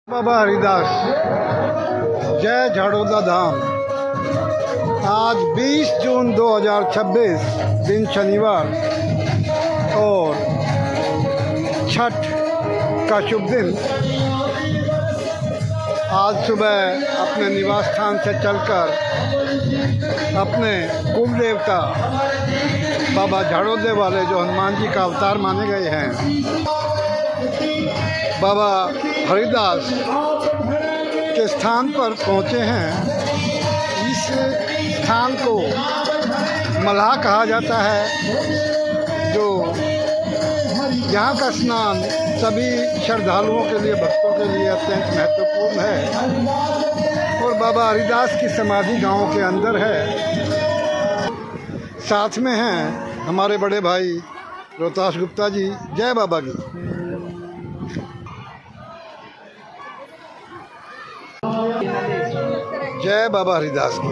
बाबा हरिदास जय झाड़ोदा धाम। आज 20 जून 2026 दिन शनिवार और छठ का शुभ दिन। आज सुबह अपने निवास स्थान से चलकर अपने कुल देवता बाबा झाड़ोदे वाले जो हनुमान जी का अवतार माने गए हैं, बाबा हरिदास के स्थान पर पहुँचे हैं। इस स्थान को मल्हा कहा जाता है, जो यहाँ का स्नान सभी श्रद्धालुओं के लिए, भक्तों के लिए अत्यंत महत्वपूर्ण है। और बाबा हरिदास की समाधि गांव के अंदर है। साथ में हैं हमारे बड़े भाई रोहतास गुप्ता जी। जय बाबा की। जय बाबा हरिदास की।